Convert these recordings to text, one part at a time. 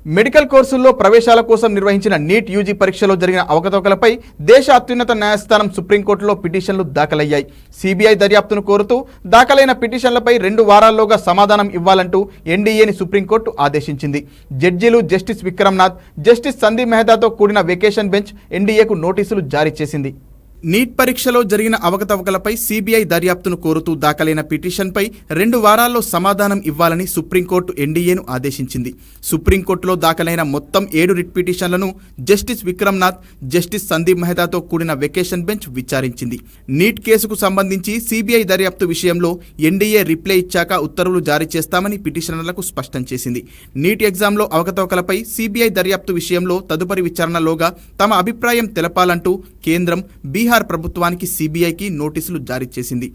Medical కోర్సుల్లో ప్రవేశాల కోసం నిర్వహించిన నీట్ యూజీ పరీక్షలో జరిగిన అవకతవకలపై దేశ అత్యున్నత న్యాయస్థానం సుప్రీంకోర్టులో పిటిషన్లు దాఖలయ్యాయి. సిబిఐ దర్యాప్తును కోరుతూ దాఖలైన పిటిషన్లపై 2 వారాల్లోగా సమాధానం ఇవ్వాలంటూ ఎన్డీఏని సుప్రీంకోర్టు ఆదేశించింది. జడ్జీలు జస్టిస్ విక్రమ్నాథ్, జస్టిస్ సందీప్ మెహతాతో కూడిన వెకేషన్ బెంచ్ ఎన్డీఏకు నోటీసులు జారీ చేసింది. నీట్ పరీక్షలో జరిగిన అవకతవకలపై సిబిఐ దర్యాప్తును కోరుతూ దాఖలైన పిటిషన్పై 2 వారాల్లో సమాధానం ఇవ్వాలని సుప్రీంకోర్టు ఎన్డీఏను ఆదేశించింది. సుప్రీంకోర్టులో దాఖలైన మొత్తం 7 రిట్ పిటిషన్లను జస్టిస్ విక్రమ్నాథ్, జస్టిస్ సందీప్ మెహతాతో కూడిన వెకేషన్ బెంచ్ విచారించింది. నీట్ కేసుకు సంబంధించి సిబిఐ దర్యాప్తు విషయంలో ఎన్డీఏ రిప్లై ఇచ్చాక ఉత్తర్వులు జారీ చేస్తామని పిటిషనర్లకు స్పష్టం చేసింది. నీట్ ఎగ్జామ్లో అవకతవకలపై సిబిఐ దర్యాప్తు విషయంలో తదుపరి విచారణలోగా తమ అభిప్రాయం తెలపాలంటూ కేంద్రం, బీహార్ ప్రభుత్వానికి సిబిఐకి నోటీసులు జారీ చేసింది.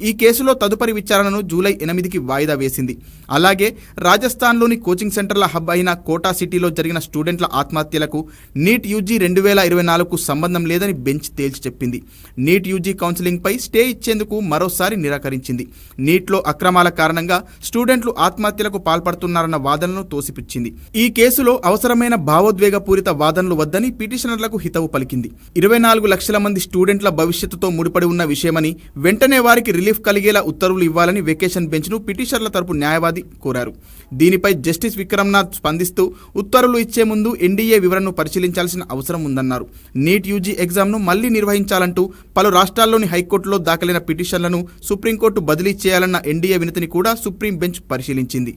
ఈ కేసులో తదుపరి విచారణను జూలై 8కి వాయిదా వేసింది. అలాగే రాజస్థాన్లోని కోచింగ్ సెంటర్ల హబ్ అయిన కోటా సిటీలో జరిగిన స్టూడెంట్ల ఆత్మహత్యలకు నీట్ యూజీ 2024కు సంబంధం లేదని బెంచ్ తేల్చి చెప్పింది. నీట్ యూజీ కౌన్సిలింగ్పై స్టే ఇచ్చేందుకు మరోసారి నిరాకరించింది. నీట్లో అక్రమాల కారణంగా స్టూడెంట్లు ఆత్మహత్యలకు పాల్పడుతున్నారన్న వాదనలను తోసిపుచ్చింది. ఈ కేసులో అవసరమైన భావోద్వేగపూరిత వాదనలు వద్దని పిటిషనర్లకు హితవు పలికింది. 24 లక్షల మంది స్టూడెంట్ల భవిష్యత్తుతో ముడిపడి ఉన్న విషయమని, వెంటనే వారికి రిలీఫ్ కలిగేలా ఉత్తర్వులు ఇవ్వాలని వెకేషన్ బెంచ్ను పిటిషనర్ల తరపు న్యాయవాది కోరారు. దీనిపై జస్టిస్ విక్రమ్నాథ్ స్పందిస్తూ ఉత్తర్వులు ఇచ్చే ముందు ఎన్డీఏ వివరణను పరిశీలించాల్సిన అవసరం ఉందన్నారు. నీట్ యూజీ ఎగ్జామ్ను మళ్లీ నిర్వహించాలంటూ పలు రాష్ట్రాల్లోని హైకోర్టులో దాఖలైన పిటిషన్లను సుప్రీంకోర్టు బదిలీ చేయాలన్న ఎన్డీఏ వినతిని కూడా సుప్రీం బెంచ్ పరిశీలించింది.